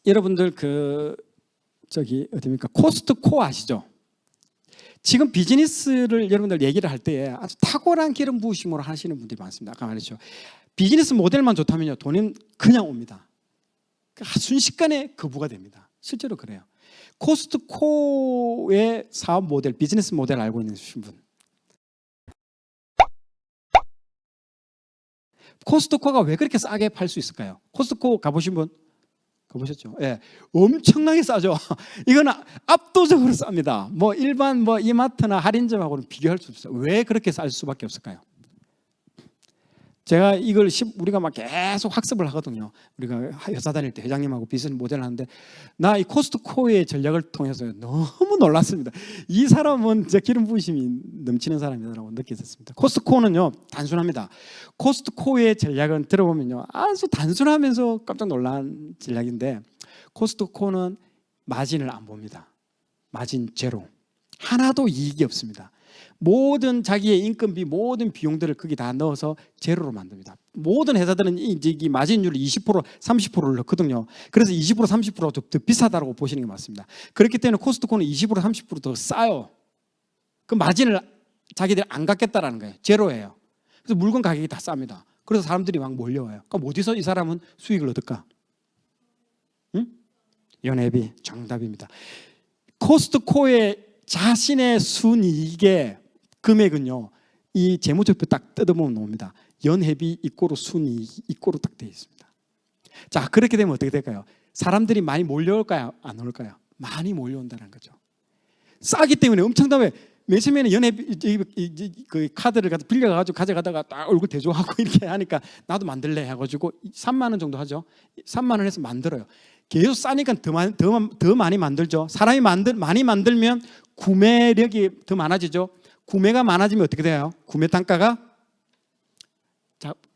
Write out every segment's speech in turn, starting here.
여러분들 어디입니까? 코스트코 아시죠? 지금 비즈니스를 여러분들 얘기를 할 때에 아주 탁월한 기름 부으심으로 하시는 분들이 많습니다. 아까 말했죠. 비즈니스 모델만 좋다면요, 돈은 그냥 옵니다. 순식간에 거부가 됩니다. 실제로 그래요. 코스트코의 사업 모델, 비즈니스 모델 알고 있는 분? 코스트코가 왜 그렇게 싸게 팔 수 있을까요? 코스트코 가보신 분? 가보셨죠? 예, 엄청나게 싸죠. 이거는 압도적으로 쌉니다. 일반 이마트나 할인점하고는 비교할 수 없어요. 왜 그렇게 쌀 수밖에 없을까요? 제가 이걸 우리가 막 계속 학습을 하거든요. 우리가 회사 다닐 때 회장님하고 비즈니스 모델을 하는데 나 이 코스트코의 전략을 통해서 너무 놀랐습니다. 이 사람은 진짜 기름 부으심이 넘치는 사람이라고 느껴졌습니다. 코스트코는요, 단순합니다. 코스트코의 전략은 들어보면요, 아주 단순하면서 깜짝 놀란 전략인데, 코스트코는 마진을 안 봅니다. 마진 제로. 하나도 이익이 없습니다. 모든 자기의 인건비, 모든 비용들을 거기 다 넣어서 제로로 만듭니다. 모든 회사들은 이 마진율을 20%, 30%를 넣거든요. 그래서 20%, 30%가 더 비싸다고 보시는 게 맞습니다. 그렇기 때문에 코스트코는 20%, 30%더 싸요. 그 마진을 자기들이 안 갖겠다라는 거예요. 제로예요. 그래서 물건 가격이 다 쌉니다. 그래서 사람들이 막 몰려와요. 그럼 어디서 이 사람은 수익을 얻을까? 응? 연회비, 정답입니다. 코스트코의 자신의 순이익의 금액은요, 이 재무제표 딱 뜯어보면 나옵니다. 연회비 이꼬르 순이익 이꼬르 딱 되어 있습니다. 자, 그렇게 되면 어떻게 될까요? 사람들이 많이 몰려올까요? 안 올까요? 많이 몰려온다는 거죠. 싸기 때문에 엄청나게 맨 처음에는 연회비 그 카드를 빌려가지고 가져가다가 딱 얼굴 대조하고 이렇게 하니까 나도 만들래 해가지고 3만 원 정도 하죠. 3만 원 해서 만들어요. 계속 싸니까 더 많이 만들죠. 사람이 많이 만들면 구매력이 더 많아지죠. 구매가 많아지면 어떻게 돼요? 구매 단가가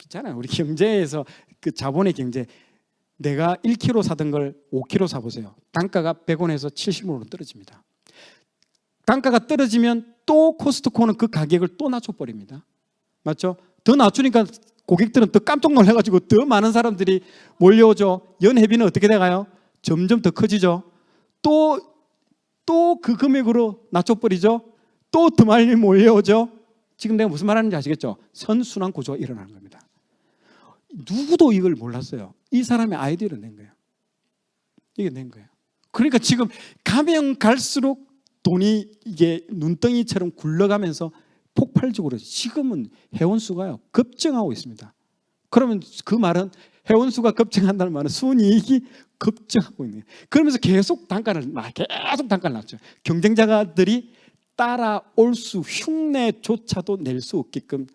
있잖아요. 우리 경제에서 그 자본의 경제, 내가 1kg 사던 걸 5kg 사보세요. 단가가 100원에서 70원으로 떨어집니다. 단가가 떨어지면 또 코스트코는 그 가격을 또 낮춰버립니다. 맞죠? 더 낮추니까 고객들은 더 깜짝 놀라가지고 더 많은 사람들이 몰려오죠. 연회비는 어떻게 돼가요? 점점 더 커지죠. 또 그 금액으로 낮춰버리죠. 또 더 많이 몰려오죠. 지금 내가 무슨 말하는지 아시겠죠? 선순환 구조가 일어나는 겁니다. 누구도 이걸 몰랐어요. 이 사람의 아이디어를 낸 거예요. 이게 낸 거예요. 그러니까 지금 가면 갈수록 돈이 이게 눈덩이처럼 굴러가면서 폭발적으로 지금은 회원수가요 급증하고 있습니다. 그러면 그 말은 회원수가 급증한다는 말은 순이익이 급증하고 있는 거예요. 그러면서 계속 단가를 낮죠. 경쟁자들이 따라올 수, 흉내조차도 낼 수 없게끔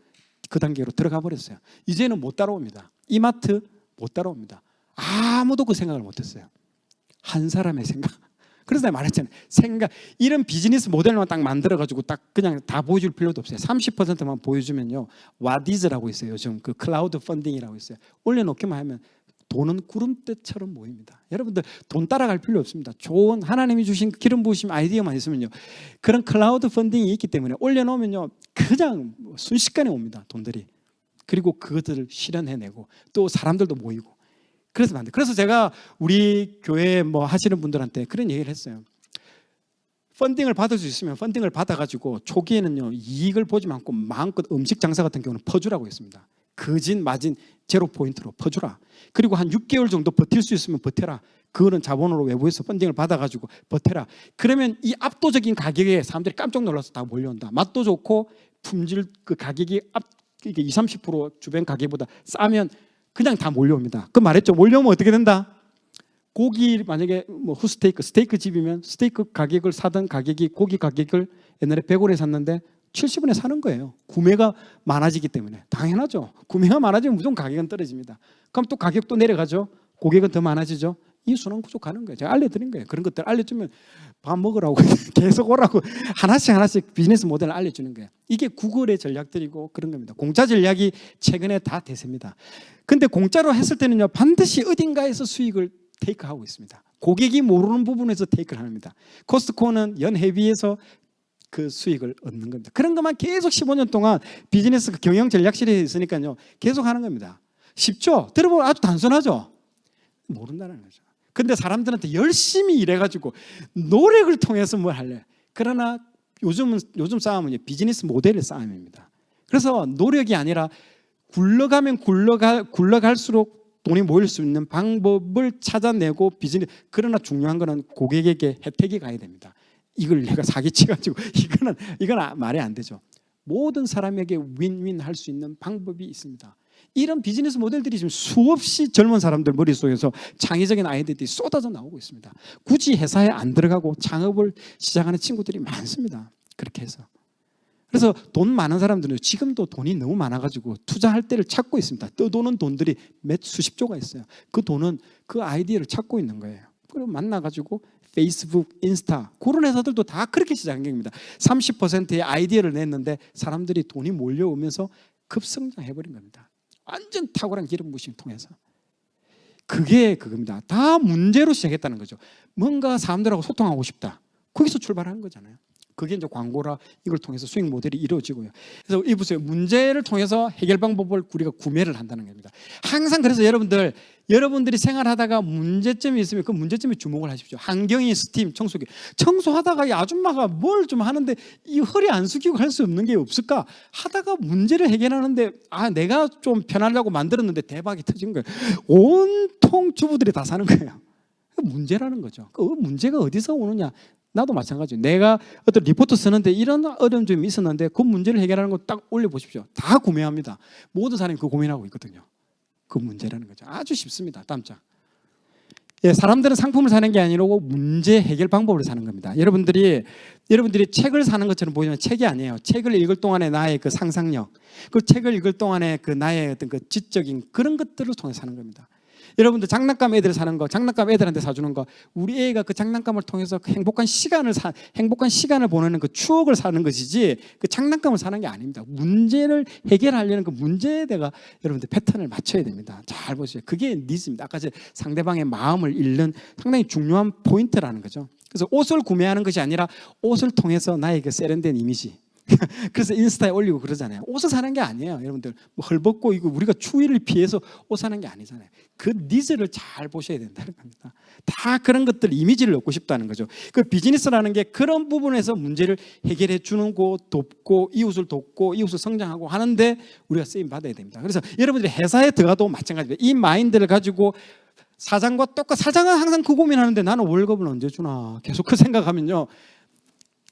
그 단계로 들어가 버렸어요. 이제는 못 따라옵니다. 이마트 못 따라옵니다. 아무도 그 생각을 못했어요. 한 사람의 생각. 그래서 내가 말했잖아요. 이런 비즈니스 모델만 딱 만들어가지고 딱 그냥 다 보여줄 필요도 없어요. 30%만 보여주면요, 와디즈라고 있어요. 요즘 그 클라우드 펀딩이라고 있어요. 올려놓기만 하면 돈은 구름대처럼 모입니다. 여러분들 돈 따라갈 필요 없습니다. 좋은 하나님이 주신 기름 부으심 아이디어만 있으면요, 그런 클라우드 펀딩이 있기 때문에 올려놓으면요, 그냥 순식간에 옵니다. 돈들이. 그리고 그것들을 실현해내고 또 사람들도 모이고. 그래서 제가 우리 교회 하시는 분들한테 그런 얘기를 했어요. 펀딩을 받을 수 있으면 펀딩을 받아가지고 초기에는요, 이익을 보지 않고 마음껏 음식 장사 같은 경우는 퍼주라고 했습니다. 거진 마진 제로 포인트로 퍼주라. 그리고 한 6개월 정도 버틸 수 있으면 버텨라. 그거는 자본으로 외부에서 펀딩을 받아가지고 버텨라. 그러면 이 압도적인 가격에 사람들이 깜짝 놀라서 다 몰려온다. 맛도 좋고 품질 그 가격이 이게 20, 30% 주변 가격보다 싸면 그냥 다 몰려옵니다. 그 말했죠. 몰려오면 어떻게 된다? 고기 만약에 스테이크 집이면 스테이크 가격을 사던 가격이 고기 가격을 옛날에 100원에 샀는데 70원에 사는 거예요. 구매가 많아지기 때문에. 당연하죠. 구매가 많아지면 무조건 가격은 떨어집니다. 그럼 또 가격도 내려가죠. 고객은 더 많아지죠. 이 순환 구조 가는 거예요. 제가 알려드린 거예요. 그런 것들 알려주면 밥 먹으라고 계속 오라고 하나씩 비즈니스 모델을 알려주는 거예요. 이게 구글의 전략들이고 그런 겁니다. 공짜 전략이 최근에 다 대세입니다. 근데 공짜로 했을 때는요, 반드시 어딘가에서 수익을 테이크하고 있습니다. 고객이 모르는 부분에서 테이크를 합니다. 코스트코는 연회비에서 그 수익을 얻는 겁니다. 그런 것만 계속 15년 동안 비즈니스 경영 전략실에 있으니까요, 계속 하는 겁니다. 쉽죠? 들어보면 아주 단순하죠? 모른다는 거죠. 근데 사람들한테 열심히 일해가지고 노력을 통해서 뭘 할래. 그러나 요즘 싸움은 비즈니스 모델의 싸움입니다. 그래서 노력이 아니라 굴러가면 굴러갈수록 돈이 모일 수 있는 방법을 찾아내고 그러나 중요한 거는 고객에게 혜택이 가야 됩니다. 이걸 내가 사기치가지고 이건 말이 안 되죠. 모든 사람에게 윈윈 할 수 있는 방법이 있습니다. 이런 비즈니스 모델들이 지금 수없이 젊은 사람들 머릿속에서 창의적인 아이디어들이 쏟아져 나오고 있습니다. 굳이 회사에 안 들어가고 창업을 시작하는 친구들이 많습니다. 그렇게 해서. 그래서 돈 많은 사람들은 지금도 돈이 너무 많아가지고 투자할 때를 찾고 있습니다. 떠도는 돈들이 몇 수십조가 있어요. 그 돈은 그 아이디어를 찾고 있는 거예요. 그리고 만나가지고 페이스북, 인스타 그런 회사들도 다 그렇게 시작한 겁니다. 30%의 아이디어를 냈는데 사람들이 돈이 몰려오면서 급성장해버린 겁니다. 완전 탁월한 기름 부심을 통해서. 그게 그겁니다. 다 문제로 시작했다는 거죠. 뭔가 사람들하고 소통하고 싶다. 거기서 출발하는 거잖아요. 그게 이제 광고라 이걸 통해서 수익 모델이 이루어지고요. 그래서 이 보세요. 문제를 통해서 해결 방법을 우리가 구매를 한다는 겁니다. 항상 그래서 여러분들이 생활하다가 문제점이 있으면 그 문제점에 주목을 하십시오. 환경이 스팀, 청소기. 청소하다가 이 아줌마가 뭘 좀 하는데 이 허리 안 숙이고 할 수 없는 게 없을까? 하다가 문제를 해결하는데 내가 좀 편하려고 만들었는데 대박이 터진 거예요. 온통 주부들이 다 사는 거예요. 문제라는 거죠. 그 문제가 어디서 오느냐? 나도 마찬가지예요. 내가 어떤 리포트 쓰는데 이런 어려운 점이 있었는데 그 문제를 해결하는 거 딱 올려보십시오. 다 구매합니다. 모든 사람이 그 고민하고 있거든요. 그 문제라는 거죠. 아주 쉽습니다. 다음 장. 사람들은 상품을 사는 게 아니고 문제 해결 방법을 사는 겁니다. 여러분들이 책을 사는 것처럼 보이면 책이 아니에요. 책을 읽을 동안에 나의 그 상상력, 그 책을 읽을 동안에 그 나의 어떤 그 지적인 그런 것들을 통해 사는 겁니다. 여러분들 장난감 애들 사는 거, 장난감 애들한테 사주는 거, 우리 애가 그 장난감을 통해서 행복한 시간을 보내는 그 추억을 사는 것이지 그 장난감을 사는 게 아닙니다. 문제를 해결하려는 그 문제에다가 여러분들 패턴을 맞춰야 됩니다. 잘 보세요. 그게 니즈입니다. 아까 상대방의 마음을 읽는 상당히 중요한 포인트라는 거죠. 그래서 옷을 구매하는 것이 아니라 옷을 통해서 나의 그 세련된 이미지. 그래서 인스타에 올리고 그러잖아요. 옷을 사는 게 아니에요. 여러분들 헐벗고 이거 우리가 추위를 피해서 옷 사는 게 아니잖아요. 그 니즈를 잘 보셔야 된다는 겁니다. 다 그런 것들 이미지를 얻고 싶다는 거죠. 그 비즈니스라는 게 그런 부분에서 문제를 해결해 주는 거, 돕고 이웃을 성장하고 하는데 우리가 쓰임 받아야 됩니다. 그래서 여러분들이 회사에 들어가도 마찬가지입니다. 이 마인드를 가지고 사장은 항상 그 고민하는데 나는 월급을 언제 주나 계속 그 생각하면요.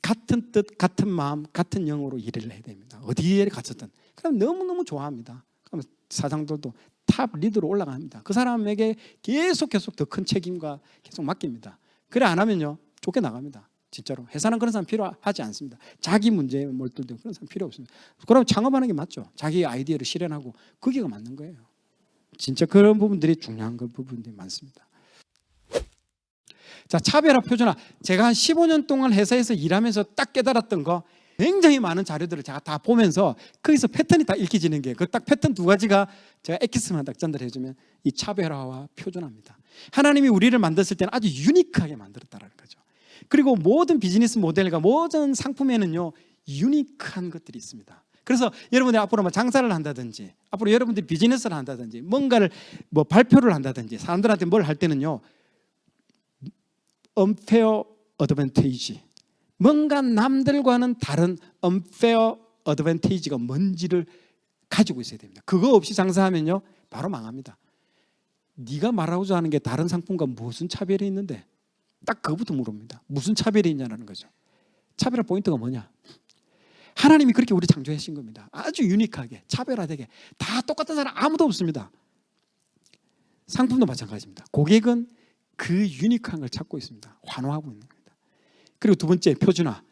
같은 뜻, 같은 마음, 같은 영으로 일을 해야 됩니다. 어디에 갇혔든. 그럼 너무너무 좋아합니다. 그럼 사장들도 탑 리더로 올라갑니다. 그 사람에게 계속 더 큰 책임과 계속 맡깁니다. 그래 안 하면요 쫓겨나갑니다. 진짜로. 회사는 그런 사람 필요하지 않습니다. 자기 문제에 몰두되고 그런 사람 필요 없습니다. 그럼 창업하는 게 맞죠. 자기 아이디어를 실현하고 그게 맞는 거예요. 진짜 그런 부분들이 중요한 부분들이 많습니다. 자, 차별화, 표준화. 제가 한 15년 동안 회사에서 일하면서 딱 깨달았던 거 굉장히 많은 자료들을 제가 다 보면서 거기서 패턴이 다 읽혀지는 게 그 딱 패턴 두 가지가 제가 엑기스만 딱 전달해 주면 이 차별화와 표준화입니다. 하나님이 우리를 만들었을 때는 아주 유니크하게 만들었다는 거죠. 그리고 모든 비즈니스 모델과 모든 상품에는요 유니크한 것들이 있습니다. 그래서 여러분들이 앞으로 뭐 장사를 한다든지 앞으로 여러분들이 비즈니스를 한다든지 뭔가를 뭐 발표를 한다든지 사람들한테 뭘 할 때는요 unfair advantage, 뭔가 남들과는 다른 unfair advantage가 뭔지를 가지고 있어야 됩니다. 그거 없이 장사하면요 바로 망합니다. 네가 말하고자 하는 게 다른 상품과 무슨 차별이 있는데 딱 그거부터 물어봅니다. 무슨 차별이 있냐는 거죠. 차별화 포인트가 뭐냐? 하나님이 그렇게 우리 창조하신 겁니다. 아주 유니크하게 차별화되게. 다 똑같은 사람 아무도 없습니다. 상품도 마찬가지입니다. 고객은 그 유니크한 걸 찾고 있습니다. 환호하고 있는 겁니다. 그리고 두 번째 표준화.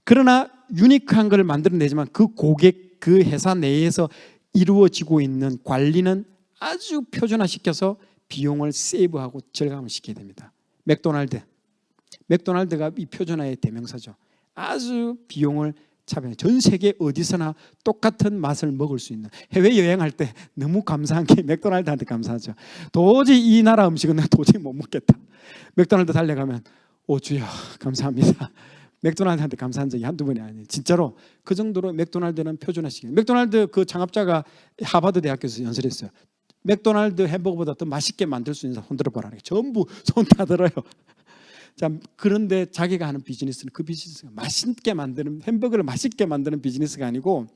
그러나 유니크한 걸 만들어내지만 그 고객, 그 회사 내에서 이루어지고 있는 관리는 아주 표준화시켜서 비용을 세이브하고 절감을 시켜야 됩니다. 맥도날드가 이 표준화의 대명사죠. 아주 비용을 차별해. 전 세계 어디서나 똑같은 맛을 먹을 수 있는. 해외 여행할 때 너무 감사한 게 맥도날드한테 감사하죠. 도저히 이 나라 음식은 내가 도저히 못 먹겠다. 맥도날드 달려가면 오 주여 감사합니다. 맥도날드한테 감사한 적이 한두 번이 아니에요. 진짜로 그 정도로 맥도날드는 표준화시켜요. 맥도날드 그 창업자가 하버드 대학교에서 연설했어요. 맥도날드 햄버거보다 더 맛있게 만들 수 있는 사람 손 들어보라. 전부 손 다 들어요. 자, 그런데 자기가 하는 비즈니스는 그 비즈니스가 맛있게 만드는, 햄버거를 맛있게 만드는 비즈니스가 아니고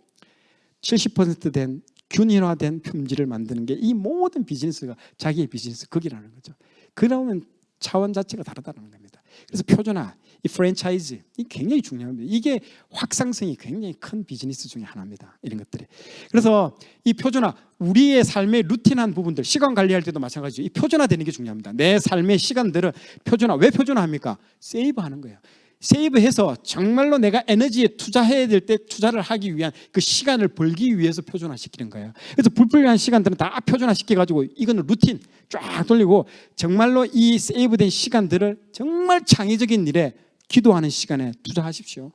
70% 된 균일화된 품질을 만드는 게 이 모든 비즈니스가 자기의 비즈니스 거기라는 거죠. 그러면 차원 자체가 다르다는 겁니다. 그래서 표준화, 이 프랜차이즈, 이 굉장히 중요합니다. 이게 확산성이 굉장히 큰 비즈니스 중에 하나입니다. 이런 것들이. 그래서 이 표준화, 우리의 삶의 루틴한 부분들, 시간 관리할 때도 마찬가지죠. 이 표준화되는 게 중요합니다. 내 삶의 시간들을 표준화. 왜 표준화합니까? 세이브하는 거예요. 세이브해서 정말로 내가 에너지에 투자해야 될 때 투자를 하기 위한 그 시간을 벌기 위해서 표준화시키는 거예요. 그래서 불필요한 시간들은 다 표준화시켜가지고 이거는 루틴 쫙 돌리고 정말로 이 세이브된 시간들을 정말 창의적인 일에 기도하는 시간에 투자하십시오.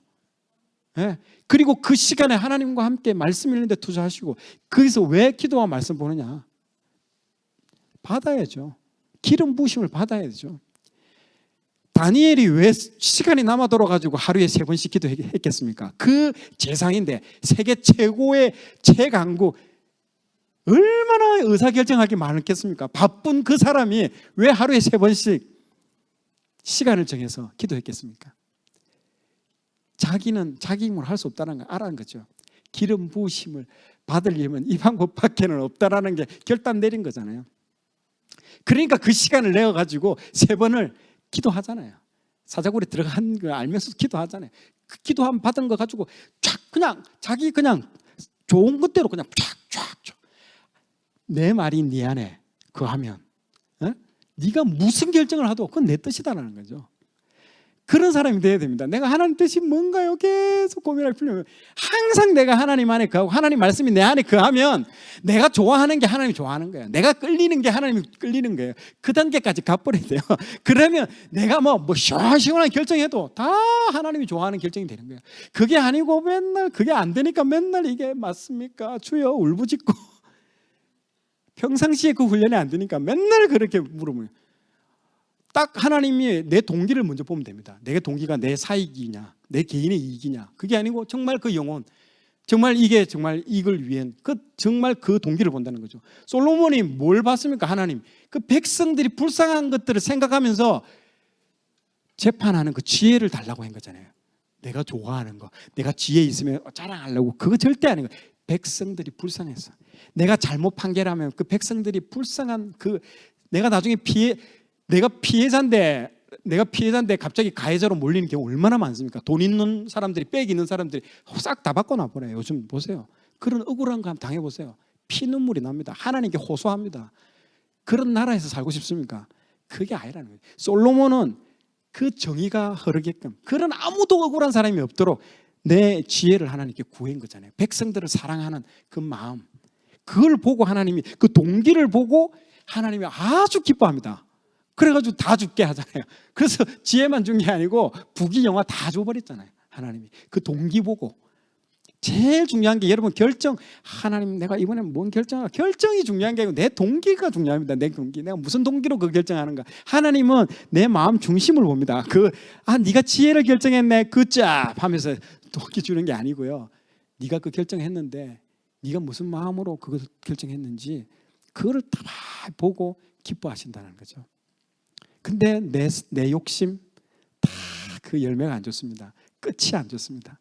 네. 그리고 그 시간에 하나님과 함께 말씀 읽는 데 투자하시고, 거기서 왜 기도와 말씀 보느냐? 받아야죠. 기름 부으심을 받아야 되죠. 다니엘이 왜 시간이 남아 돌아가지고 하루에 3번씩 기도했겠습니까? 그 재상인데, 세계 최고의 최강국, 얼마나 의사결정하기 많았겠습니까? 바쁜 그 사람이 왜 하루에 3번씩 시간을 정해서 기도했겠습니까? 자기는 자기 힘으로 할 수 없다는 걸 알아는 거죠. 기름 부으심을 받으려면 이 방법밖에는 없다라는 게 결단 내린 거잖아요. 그러니까 그 시간을 내어가지고 3번을 기도하잖아요. 사자굴에 들어간 걸 알면서 기도하잖아요. 그 기도함 받은 거 가지고 쫙 그냥 자기 그냥 좋은 것대로 그냥 쫙 내 말이 네 안에 그하면 네가 무슨 결정을 하도 그건 내 뜻이다라는 거죠. 그런 사람이 돼야 됩니다. 내가 하나님 뜻이 뭔가요? 계속 고민할 필요는, 항상 내가 하나님 안에 거하고 하나님 말씀이 내 안에 거하면 내가 좋아하는 게 하나님이 좋아하는 거예요. 내가 끌리는 게 하나님이 끌리는 거예요. 그 단계까지 가버려야 돼요. 그러면 내가 뭐 시원시원한 결정해도 다 하나님이 좋아하는 결정이 되는 거예요. 그게 아니고 맨날 그게 안 되니까 맨날 이게 맞습니까? 주여 울부짖고 평상시에 그 훈련이 안 되니까 맨날 그렇게 물으면, 딱 하나님이 내 동기를 먼저 보면 됩니다. 내 동기가 내 사익이냐, 내 개인의 이익이냐, 그게 아니고 정말 그 영혼, 정말 이게 정말 이익을 위한 정말 그 동기를 본다는 거죠. 솔로몬이 뭘 봤습니까? 하나님 그 백성들이 불쌍한 것들을 생각하면서 재판하는 그 지혜를 달라고 한 거잖아요. 내가 좋아하는 거, 내가 지혜 있으면 자랑하려고, 그거 절대 아닌 거예요. 백성들이 불쌍해서, 내가 잘못 판결하면 그 백성들이 불쌍한 내가 나중에 내가 피해자인데 갑자기 가해자로 몰리는 경우 얼마나 많습니까? 돈 있는 사람들이, 빽 있는 사람들이 싹 다 바꿔 놔버려요. 요즘 보세요. 그런 억울한 거 당해보세요. 피눈물이 납니다. 하나님께 호소합니다. 그런 나라에서 살고 싶습니까? 그게 아니라는 거예요. 솔로몬은 그 정의가 흐르게끔, 그런 아무도 억울한 사람이 없도록 내 지혜를 하나님께 구한 거잖아요. 백성들을 사랑하는 그 마음, 그걸 보고 하나님이, 그 동기를 보고 하나님이 아주 기뻐합니다. 그래가지고 다 죽게 하잖아요. 그래서 지혜만 준 게 아니고 부귀 영화 다 줘버렸잖아요. 하나님이 그 동기 보고. 제일 중요한 게, 여러분, 결정. 하나님 내가 이번에 뭔 결정할까? 결정이 중요한 게 아니고 내 동기가 중요합니다. 내 동기, 내가 무슨 동기로 그 결정하는가. 하나님은 내 마음 중심을 봅니다. 네가 지혜를 결정했네, 굿잡 하면서 동기 주는 게 아니고요. 네가 그 결정했는데 네가 무슨 마음으로 그걸 결정했는지 그거를 다 보고 기뻐하신다는 거죠. 근데 내 욕심 다 그 열매가 안 좋습니다. 끝이 안 좋습니다.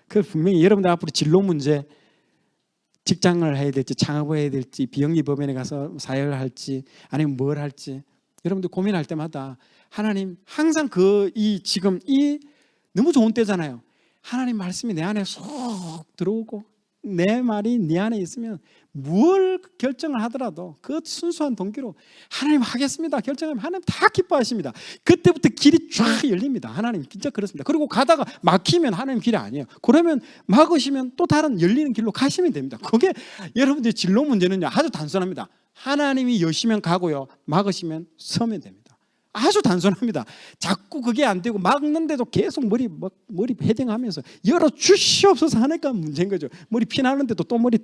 그 분명히 여러분들 앞으로 진로 문제, 직장을 해야 될지 창업을 해야 될지 비영리 법인에 가서 사역을 할지 아니면 뭘 할지 여러분들 고민할 때마다 하나님 항상 지금 너무 좋은 때잖아요. 하나님 말씀이 내 안에 쏙 들어오고 내 말이 네 안에 있으면 뭘 결정을 하더라도 그 순수한 동기로 하나님 하겠습니다 결정하면 하나님 다 기뻐하십니다. 그때부터 길이 쫙 열립니다. 하나님 진짜 그렇습니다. 그리고 가다가 막히면 하나님 길이 아니에요. 그러면 막으시면 또 다른 열리는 길로 가시면 됩니다. 그게 여러분들의 진로 문제는요 아주 단순합니다. 하나님이 여시면 가고요, 막으시면 서면 됩니다. 아주 단순합니다. 자꾸 그게 안 되고 막는데도 계속 머리 헤딩하면서 열어 주시옵소서 하니까 문제인 거죠. 머리 피나는데도 또 머리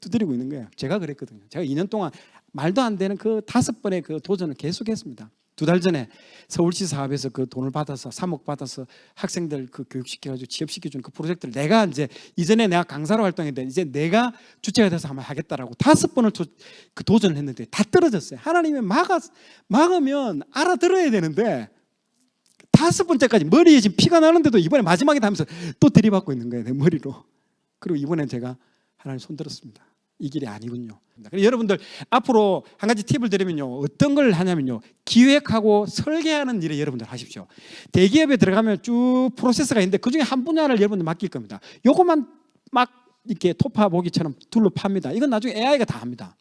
두드리고 있는 거예요. 제가 그랬거든요. 제가 2년 동안 말도 안 되는 그 5번의 그 도전을 계속했습니다. 2달 전에 서울시 사업에서 그 돈을 받아서 3억 받아서 학생들 그 교육시켜가지고 취업시켜주는 그 프로젝트를 내가 이제 이전에 내가 강사로 활동했는데 이제 내가 주체가 돼서 한번 하겠다라고 5번을 그 도전을 했는데 다 떨어졌어요. 하나님이 막으면 알아들어야 되는데 5번째까지 머리에 지금 피가 나는데도 이번에 마지막이다 하면서 또 들이받고 있는 거예요, 내 머리로. 그리고 이번엔 제가 하나님 손 들었습니다. 이 길이 아니군요. 그래서 여러분들 앞으로 한 가지 팁을 드리면요, 어떤 걸 하냐면요, 기획하고 설계하는 일에 여러분들 하십시오. 대기업에 들어가면 쭉 프로세스가 있는데 그 중에 한 분야를 여러분들 맡길 겁니다. 요것만 막 이렇게 토파 보기처럼 둘러 팝니다. 이건 나중에 AI가 다 합니다.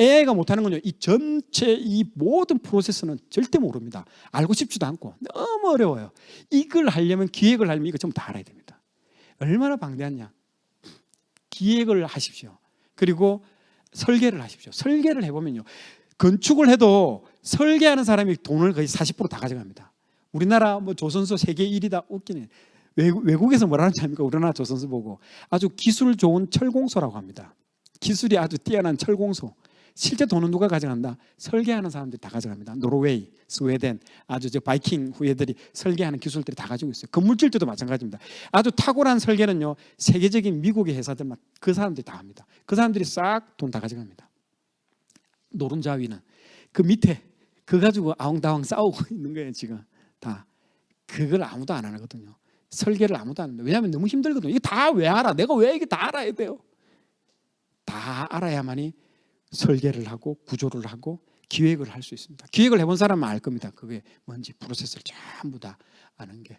AI가 못하는 건요, 이 전체 이 모든 프로세스는 절대 모릅니다. 알고 싶지도 않고 너무 어려워요. 이걸 하려면, 기획을 하려면 이거 전부 다 알아야 됩니다. 얼마나 방대하냐. 기획을 하십시오. 그리고 설계를 하십시오. 설계를 해보면요, 건축을 해도 설계하는 사람이 돈을 거의 40% 다 가져갑니다. 우리나라 뭐 조선소 세계 1위다, 웃기네. 외국에서 뭐라는지 압니까? 우리나라 조선소 보고 아주 기술 좋은 철공소라고 합니다. 기술이 아주 뛰어난 철공소. 실제 돈은 누가 가져간다? 설계하는 사람들이 다 가져갑니다. 노르웨이, 스웨덴, 아주 저 바이킹 후예들이 설계하는 기술들이 다 가지고 있어요. 건물질도 마찬가지입니다. 아주 탁월한 설계는요, 세계적인 미국의 회사들만 그 사람들이 다 합니다. 그 사람들이 싹 돈 다 가져갑니다. 노른자위는 그 밑에 그거 가지고 아웅다웅 싸우고 있는 거예요. 지금 다 그걸 아무도 안 하거든요. 설계를 아무도 안 합니다. 왜냐하면 너무 힘들거든요. 이게 다 왜 알아? 내가 왜 이게 다 알아야 돼요? 다 알아야만이 설계를 하고 구조를 하고 기획을 할 수 있습니다. 기획을 해본 사람은 알 겁니다. 그게 뭔지 프로세스를 전부 다 아는 게.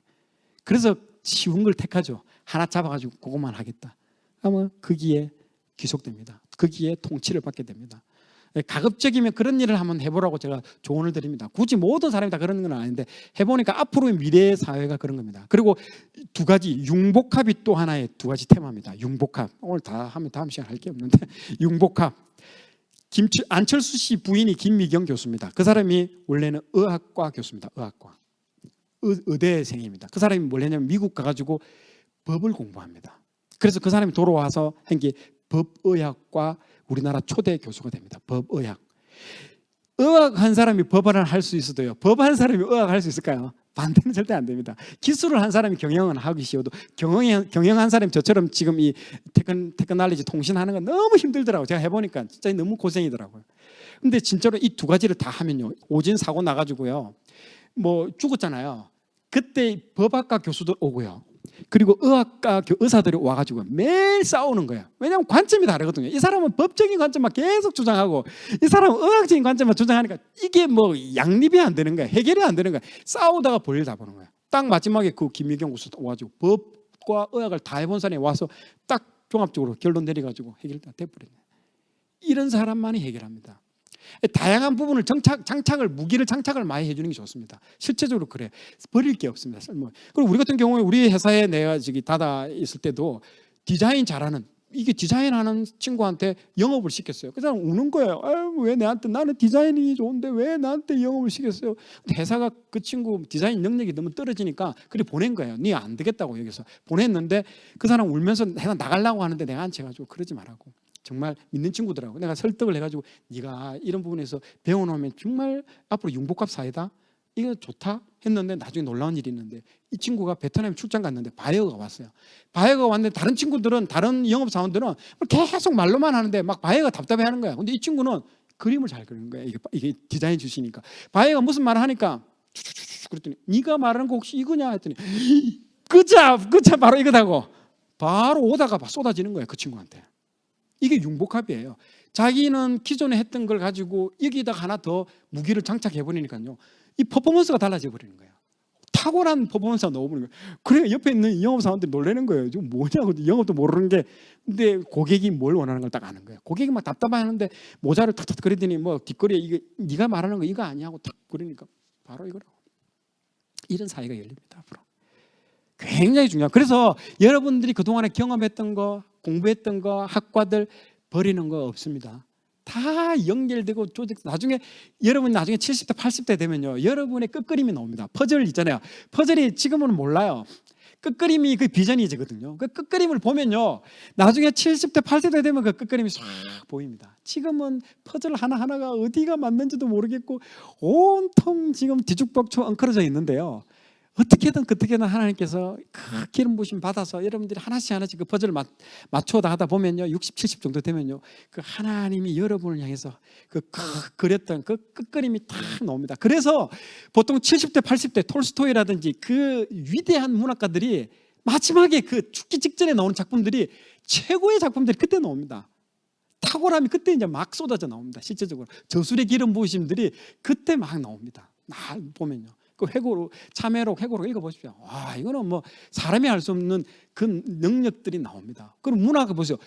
그래서 쉬운 걸 택하죠. 하나 잡아가지고 그것만 하겠다. 그러면 거기에 귀속됩니다. 거기에 통치를 받게 됩니다. 가급적이면 그런 일을 한번 해보라고 제가 조언을 드립니다. 굳이 모든 사람이 다 그런 건 아닌데 해보니까 앞으로의 미래의 사회가 그런 겁니다. 그리고 두 가지, 융복합이 또 하나의 두 가지 테마입니다. 융복합. 오늘 다 하면 다음 시간 할 게 없는데 융복합. 안철수 씨 부인이 김미경 교수입니다. 그 사람이 원래는 의학과 교수입니다. 의학과. 의대생입니다. 그 사람이 뭘 했냐면 미국 가가지고 법을 공부합니다. 그래서 그 사람이 돌아와서 한 게 법의학과 우리나라 초대 교수가 됩니다. 법의학. 의학한 사람이 법을 할 수 있어도요, 법한 사람이 의학할 수 있을까요? 반대는 절대 안 됩니다. 기술을 한 사람이 경영은 하기 쉬워도 경영한 사람이 저처럼 지금 이 테크놀로지 통신하는 건 너무 힘들더라고요. 제가 해보니까 진짜 너무 고생이더라고요. 근데 진짜로 이 두 가지를 다 하면요, 오진 사고 나가지고요 뭐 죽었잖아요. 그때 법학과 교수도 오고요, 그리고 의학과 의사들이 와가지고 매일 싸우는 거예요. 왜냐하면 관점이 다르거든요. 이 사람은 법적인 관점만 계속 주장하고 이 사람은 의학적인 관점만 주장하니까 이게 뭐 양립이 안 되는 거야. 해결이 안 되는 거야. 싸우다가 볼일 다 보는 거야. 딱 마지막에 그 김미경 교수 와가지고 법과 의학을 다 해본 사람이 와서 딱 종합적으로 결론 내려가지고 해결 다 돼버렸네. 이런 사람만이 해결합니다. 다양한 부분을 무기를 장착을 많이 해주는 게 좋습니다. 실제적으로 그래. 버릴 게 없습니다. 그리고 우리 같은 경우에 우리 회사에 내가 저기 닫아 있을 때도 디자인 잘하는, 이게 디자인하는 친구한테 영업을 시켰어요. 그 사람 우는 거예요. 왜 나한테, 나는 디자인이 좋은데 왜 나한테 영업을 시켰어요? 근데 회사가 그 친구 디자인 능력이 너무 떨어지니까 그래 보낸 거예요. 네 안 되겠다고 여기서 보냈는데 그 사람 울면서 내가 나가려고 하는데 내가 앉혀가지고 그러지 말라고. 정말 믿는 친구들하고 내가 설득을 해가지고 네가 이런 부분에서 배워놓으면 정말 앞으로 융복합 사회다, 이거 좋다 했는데 나중에 놀라운 일이 있는데 이 친구가 베트남에 출장 갔는데 바이어가 왔어요. 바이어가 왔는데 다른 친구들은, 다른 영업사원들은 계속 말로만 하는데 막 바이어가 답답해하는 거야. 근데 이 친구는 그림을 잘 그리는 거야. 이게 디자인 주시니까 바이어가 무슨 말을 하니까 그랬더니 네가 말하는 거 혹시 이거냐 했더니 그자 바로 이거다고 바로 오다가 쏟아지는 거야, 그 친구한테. 이게 융복합이에요. 자기는 기존에 했던 걸 가지고 여기다가 하나 더 무기를 장착해 버리니까요, 이 퍼포먼스가 달라져 버리는 거예요. 탁월한 퍼포먼스가 넣어버리는 거예요. 그래 옆에 있는 영업사원들이 놀라는 거예요. 지금 뭐냐고, 영업도 모르는 게. 근데 고객이 뭘 원하는 걸 딱 아는 거예요. 고객이 막 답답해하는데 모자를 탁탁 그리더니 뭐 뒷거리에 이게 네가 말하는 거 이거 아니야 하고 탁 그러니까 바로 이거라고. 이런 사회가 열립니다. 앞으로 굉장히 중요해요. 그래서 여러분들이 그동안에 경험했던 거, 공부했던 거, 학과들 버리는 거 없습니다. 다 연결되고 나중에 여러분 나중에 70대 80대 되면요, 여러분의 끝그림이 나옵니다. 퍼즐 있잖아요. 퍼즐이 지금은 몰라요. 끝그림이 그 비전이지거든요. 그 끝그림을 보면요, 나중에 70대 80대 되면 그 끝그림이 싹 보입니다. 지금은 퍼즐 하나하나가 어디가 맞는지도 모르겠고 온통 지금 뒤죽박죽 엉클어져 있는데요, 어떻게든 하나님께서 그 기름 부심 받아서 여러분들이 하나씩 그 퍼즐을 맞춰 하다 보면요, 60, 70 정도 되면요, 그 하나님이 여러분을 향해서 그렸던 그 끝그림이 딱 나옵니다. 그래서 보통 70대 80대 톨스토이라든지 그 위대한 문학가들이 마지막에 그 죽기 직전에 나오는 작품들이 최고의 작품들이 그때 나옵니다. 탁월함이 그때 이제 막 쏟아져 나옵니다. 실제적으로 저술의 기름 부으심들이 그때 막 나옵니다. 보면요, 그 회고록, 참회록, 회고록 읽어보십시오. 와, 이거는 뭐 사람이 할 수 없는 그 능력들이 나옵니다. 그럼 문학을 보세요.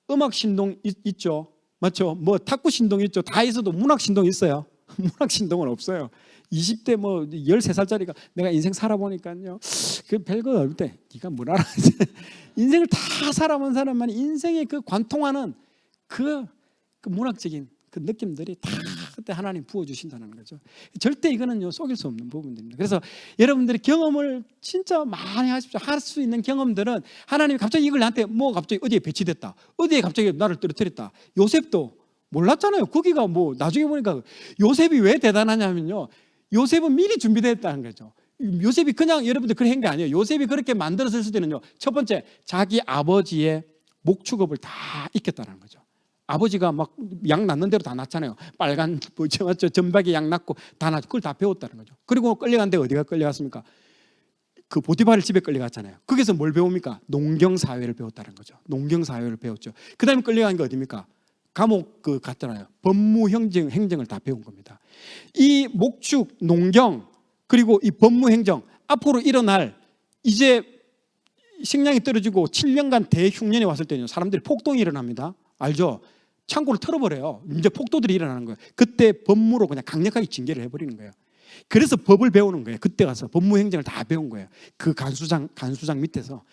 음악 신동 있죠, 맞죠? 뭐 탁구 신동 있죠. 다 있어도 문학 신동 있어요? 문학 신동은 없어요. 20대 뭐 13살짜리가 내가 인생 살아보니까요, 그 별거 없을 때 네가 뭘 알아? 인생을 다 살아본 사람만 인생에 그 관통하는 그 문학적인 그 느낌들이 다 그때 하나님 부어주신다는 거죠. 절대 이거는요, 속일 수 없는 부분들입니다. 그래서 여러분들이 경험을 진짜 많이 하십시오. 할 수 있는 경험들은 하나님이 갑자기 이걸 나한테 뭐 갑자기 어디에 배치됐다, 어디에 갑자기 나를 떨어뜨렸다. 요셉도 몰랐잖아요. 거기가 뭐 나중에 보니까 요셉이 왜 대단하냐면요, 요셉은 미리 준비됐다는 거죠. 요셉이 그냥 여러분들 그렇게 한 게 아니에요. 요셉이 그렇게 만들었을 때는요, 첫 번째 자기 아버지의 목축업을 다 익혔다는 거죠. 아버지가 막 양 낳는 대로 다 낳잖아요. 빨간 맞죠? 전박이 양 낳고 다 낳고 그걸 다 배웠다는 거죠. 그리고 끌려간데 어디가 끌려갔습니까? 그 보디발 집에 끌려갔잖아요. 거기서 뭘 배웁니까? 농경 사회를 배웠다는 거죠. 농경 사회를 배웠죠. 그다음에 끌려간 게 어디입니까? 감옥 갔잖아요. 법무 행정을 다 배운 겁니다. 이 목축, 농경, 그리고 이 법무 행정, 앞으로 일어날 이제 식량이 떨어지고 7년간 대흉년이 왔을 때는 사람들이 폭동이 일어납니다. 알죠? 창고를 털어버려요. 이제 폭도들이 일어나는 거예요. 그때 법무로 그냥 강력하게 징계를 해버리는 거예요. 그래서 법을 배우는 거예요. 그때 가서 법무행정을 다 배운 거예요. 그 간수장 밑에서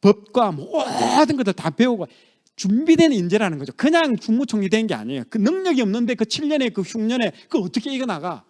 법과 모든 것들 다 배우고 준비된 인재라는 거죠. 그냥 국무총리 된 게 아니에요. 그 능력이 없는데 그 7년의 그 흉년에 그걸 어떻게 이겨나가?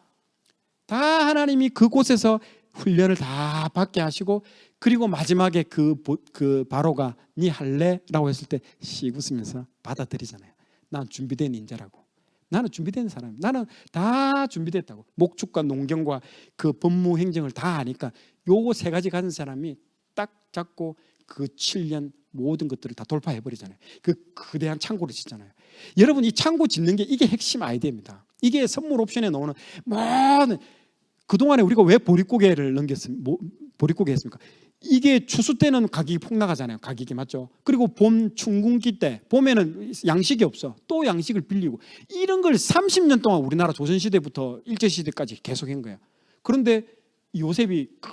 다 하나님이 그곳에서 훈련을 다 받게 하시고, 그리고 마지막에 그 바로가 니 할래? 라고 했을 때 씩 웃으면서 받아들이잖아요. 난 준비된 인재라고. 나는 준비된 사람. 나는 다 준비됐다고. 목축과 농경과 그 법무 행정을 다 아니까 요거 세 가지 가진 사람이 딱 잡고 그 7년 모든 것들을 다 돌파해버리잖아요. 그 거대한 창고를 짓잖아요. 여러분, 이 창고 짓는 게 이게 핵심 아이디어입니다. 이게 선물 옵션에 나오는 많은, 그동안에 우리가 왜 보릿고개를 보릿고개 했습니까? 이게 추수 때는 가격이 폭락하잖아요. 가격이, 맞죠? 그리고 봄 춘궁기 때 봄에는 양식이 없어. 또 양식을 빌리고, 이런 걸 30년 동안 우리나라 조선시대부터 일제시대까지 계속한 거예요. 그런데 요셉이 큰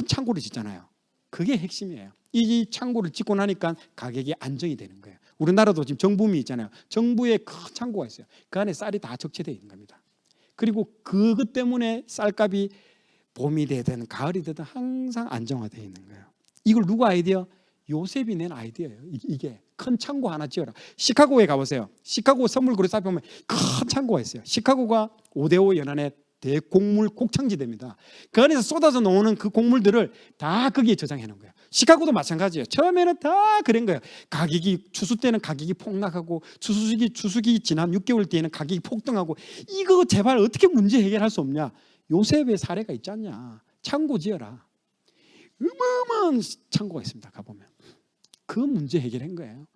창고를 짓잖아요. 그게 핵심이에요. 이 창고를 짓고 나니까 가격이 안정이 되는 거예요. 우리나라도 지금 정부미 있잖아요. 정부에 큰 창고가 있어요. 그 안에 쌀이 다 적재되어 있는 겁니다. 그리고 그것 때문에 쌀값이 봄이 되든 가을이 되든 항상 안정화되어 있는 거예요. 이걸 누가 아이디어? 요셉이 낸 아이디어예요. 이게 큰 창고 하나 지어라. 시카고에 가보세요. 시카고 선물 그릇 앞에 보면 큰 창고가 있어요. 시카고가 5대5 연안의 대곡물 곡창지대입니다. 그 안에서 쏟아져 나오는 그 곡물들을 다 거기에 저장해 놓은 거예요. 시카고도 마찬가지예요. 처음에는 다 그런 거예요. 가격이, 추수 때는 가격이 폭락하고 추수기 지난 6개월 뒤에는 가격이 폭등하고, 이거 제발 어떻게 문제 해결할 수 없냐? 요셉의 사례가 있지 않냐? 창고 지어라. 어마어마한 창고가 있습니다. 가보면 그 문제 해결한 거예요.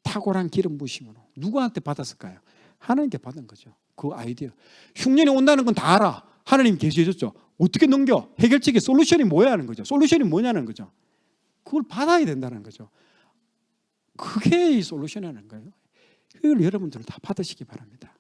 탁월한 기름 부심으로. 누구한테 받았을까요? 하나님께 받은 거죠. 그 아이디어. 흉년이 온다는 건 다 알아. 하나님 계시해 줬죠. 어떻게 넘겨? 해결책의 솔루션이 뭐야 하는 거죠. 솔루션이 뭐냐는 거죠. 그걸 받아야 된다는 거죠. 그게 이 솔루션이라는 거예요. 이걸 여러분들은 다 받으시기 바랍니다.